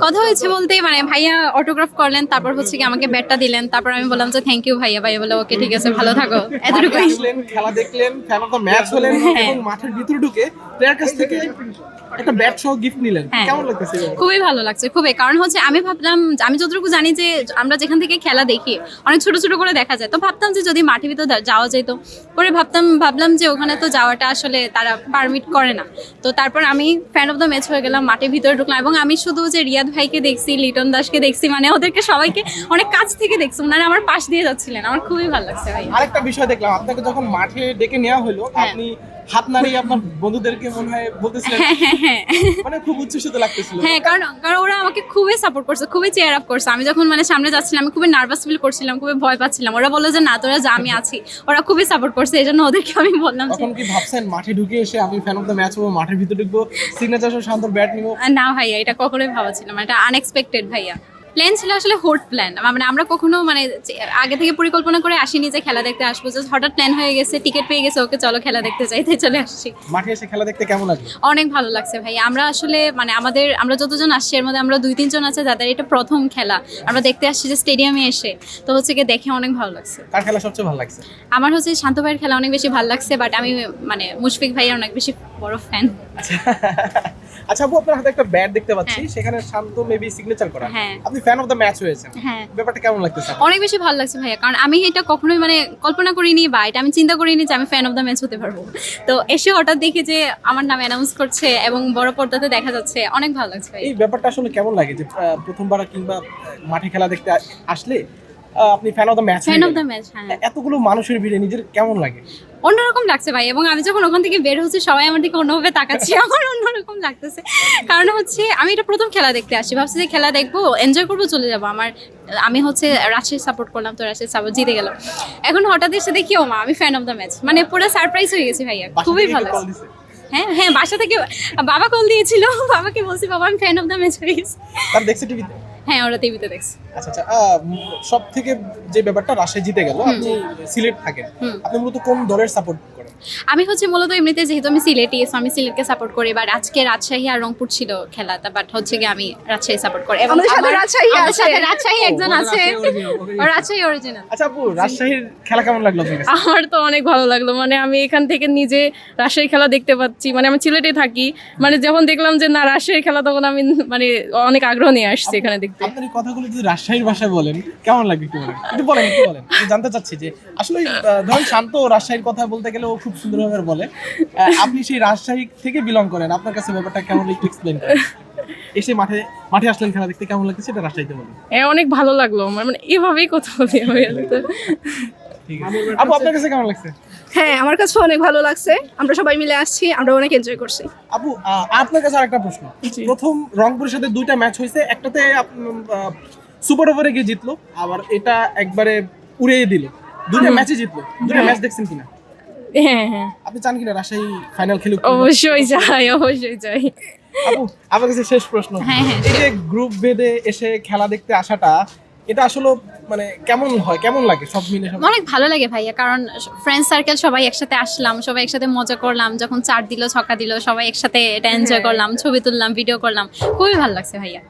কথা হয়েছে বলতে মানে ভাইয়া অটোগ্রাফ করলেন, তারপর হচ্ছে কি আমাকে ব্যাটটা দিলেন, তারপর আমি বললাম যে থ্যাংক ইউ ভাইয়া। ভাইয়া বলে ওকে ঠিক আছে, ভালো থাকো, এতটুকুই। আসলেন, খেলা দেখলেন, ফ্যান অফ দ্য ম্যাচ হলেন এবং মাঠের ভিতরে ঢুকে প্লেয়ার কাছ থেকে একটা ব্যাট সহ গিফট নিলেন, কেমন লাগতেছে? খুবই ভালো লাগছে, খুবই। কারণ হচ্ছে আমি ভাবলাম, আমি যতটুকু জানি যে আমরা যেখান থেকে খেলা দেখি অনেক ছোট ছোট করে দেখা যায়, তো ভাবতাম যে যদি মাঠের ভিতর যাওয়া যেত। পরে ভাবলাম যে ওখানে তো যাওয়াটা আসলে তারা পারমিট করে না। তো তারপর আমি ফ্যান অফ দ্য ম্যাচ হয়ে গেলাম, মাঠের ভিতরে ঢুকলাম এবং আমি শুধু যে রিয়াদ ভাইকে দেখছি, লিটন দাসকে দেখছি, মানে ওদেরকে সবাইকে অনেক কাছ থেকে দেখছি, ওনারা আমার পাশ দিয়ে যাচ্ছিলেন, আমার খুবই ভালো লাগছে ভাই। আরেকটা বিষয় দেখলাম, আপনাকে যখন মাঠে ডেকে নেওয়া হলো আপনি হাত নাড়িয়ে আপনার বন্ধুদেরকে মনে হয় বলতেছিলেন, মানে খুব উচ্ছ্বসিত লাগতেছিল। হ্যাঁ, কারণ ওরা আমাকে খুবই সাপোর্ট করছে, খুবই চেয়ার আপ করছে। আমি যখন মানে সামনে যাচ্ছিলাম আমি খুবই নার্ভাস ফিল করছিলাম, খুবই ভয় পাচ্ছিলাম। ওরা বললো যে না তোরা যা, আমি আছি। ওরা খুবই সাপোর্ট করছে, এই জন্য ওদেরকে আমি বললাম। তখন কি ভাবছেন মাঠে ঢুকে এসে আমি ফ্যান অফ দ্য ম্যাচ হবো, মাঠের ভিতরে ঢুকবো, সিগনেচার সহ শান্তর ব্যাট নিবো? না ভাইয়া, এটা কখনোই ভাবা ছিল না, এটা আনএক্সপেক্টেড ভাইয়া। প্ল্যান ছিল আসলে হোট প্ল্যান, মানে আমরা কখনো মানে আগে থেকে পরিকল্পনা করে আসিনি যে খেলা দেখতে আসবো, জাস্ট হঠাৎ প্ল্যান হয়ে গেছে, টিকিট পেয়ে গেছে, ওকে চলো খেলা দেখতে যাই, তাই চলে আসছি। মাঠে এসে খেলা দেখতে কেমন লাগে? অনেক ভালো লাগছে ভাই। আমরা আসলে মানে আমরা যতজন আসছি এর মধ্যে আমরা 2-3 জন আছে যাদের এটা প্রথম খেলা আমরা দেখতে আসছি যে স্টেডিয়ামে এসে, তো হচ্ছে কি দেখে অনেক ভালো লাগছে। কার খেলা সবচেয়ে ভালো লাগছে? আমার হচ্ছে শান্ত ভাইয়ের খেলা অনেক বেশি ভালো লাগছে, বাট আমি মানে মুশফিক ভাইয়ের অনেক বেশি বড় ফ্যান। আচ্ছা আপু, আপনার হাতে একটা ব্যাট দেখতে পাচ্ছি, সেখানে শান্ত মেবি সিগনেচার করা। আপনি ফ্যান অফ দ্য ম্যাচ হয়েছেন, ব্যাপারটা কেমন লাগতেছে? অনেক বেশি ভালো লাগছে ভাইয়া, কারণ আমি এটা কখনোই মানে কল্পনা করিনি বা এটা আমি চিন্তা করিনি যে আমি ফ্যান অফ দ্য ম্যাচ হতে পারবো। তো এসে হঠাৎ দেখি যে আমার নাম অ্যানাউন্স করছে এবং বড় পর্দাতে দেখা যাচ্ছে, অনেক ভালো লাগছে ভাই। এই ব্যাপারটা আসলে কেমন লাগে যে প্রথমবার কিংবা মাঠে খেলা দেখতে আসলে আপনি fan of the match? Fan of the match, হ্যাঁ। এতগুলো মানুষের ভিড়ে নিজের কেমন লাগে? অন্যরকম লাগছে ভাই, এবং আমি যখন ওখান থেকে বের হচ্ছি সবাই আমার দিকে অন্যভাবে তাকাচ্ছে, আমার অন্যরকম লাগতেছে। কারণ হচ্ছে আমি এটা প্রথম খেলা দেখতে আসি, ভাবছি যে খেলা দেখবো, এনজয় করবো, চলে যাবো। আমি হচ্ছে রাজশাহী সাপোর্ট করলাম, তো রাজশাহী সাপোর্ট জিতে গেল। এখন হঠাৎ এসে দেখি ও মা, আমি ফ্যান অফ দ্য ম্যাচ, মানে পুরো সারপ্রাইজ হয়ে গেছি ভাইয়া, খুবই ভালো লাগছে। হ্যাঁ, বাসা থেকে বাবা কল দিয়েছিল, বাবাকে বলছি বাবা আমি ফ্যান অফ দ্য ম্যাচ হয়ে গেছি। তার দেখছে টিভিতে? হ্যাঁ, ওরা টিভিতে দেখছে। আচ্ছা, সব থেকে যে ব্যাপারটা রাজশাহী জিতে গেল, আপনি সিলেট থাকেন, আপনি মূলত কোন দলের সাপোর্ট করেন? আমি হচ্ছে মূলত এমনিতে যেহেতু আমি সিলেটি, আমি সিলেটকে সাপোর্ট করি, বাট আজকে রাজশাহী আর রংপুর ছিল খেলাটা, বাট হচ্ছে কি আমি রাজশাহী সাপোর্ট করি। এবং রাজশাহী একজন আছে, রাজশাহী অরিজিনাল। আচ্ছা আপু, রাজশাহীর খেলা কেমন লাগলো আপনার কাছে? আমার তো অনেক ভালো লাগলো, মানে আমি এখান থেকে নিজে রাজশাহী খেলা দেখতে পাচ্ছি, মানে আমি সিলেটে থাকি, মানে যখন দেখলাম যে না রাজশাহীর খেলা, তখন আমি মানে অনেক আগ্রহ নিয়ে আসছি এখানে দেখতে। আপনি কথাগুলো যদি রাজশাহীর ভাষায় বলেন কেমন লাগবে একটু বলেন। আমি জানতে চাচ্ছি যে আসলে ধরেন শান্ত রাজশাহীর কথা বলতে গেলে ও খুব সুন্দরভাবে বলে, আপনি সেই রাজশাহী থেকে বিলং করেন, আপনার কাছে ব্যাপারটা কেমন একটু এক্সপ্লেইন করেন। এসে মাঠে আসলেন, খেলা দেখতে কেমন লাগছে সেটা রাজশাহীতে বলেন। অনেক ভালো লাগলো, মানে এভাবেই কথা বলি আমি। আপু, আপনার কাছে কেমন লাগছে? হ্যাঁ, আমার কাছে অনেক ভালো লাগছে, আমরা সবাই মিলে আসছি, আমরা অনেক এনজয় করছি। আপু, আপনার কাছে আরেকটা প্রশ্ন। প্রথম রংপুরের সাথে 2টা ম্যাচ হয়েছে, একটাতে সুপার ওভারে গিয়ে জিতলো, আবার এটা একবারে উড়িয়ে দিল। 2টা ম্যাচে জিতলো, 2টা ম্যাচ দেখছেন কিনা? হ্যাঁ, আপনি চান কিনা রাজশাহী ফাইনাল খেলুক? অবশ্যই চাই। আপু, আমার কাছে শেষ প্রশ্ন, এই যে গ্রুপ বেঁধে এসে খেলা দেখতে আসাটা, এটা আসলে মানে কেমন লাগে সব মিলে? অনেক ভালো লাগে ভাইয়া, কারণ ফ্রেন্ড সার্কেল সবাই একসাথে আসলাম, সবাই একসাথে মজা করলাম, যখন 4 দিল ছক্কা দিল সবাই একসাথে এটা এনজয় করলাম, ছবি তুললাম, ভিডিও করলাম, খুবই ভালো লাগছে ভাইয়া।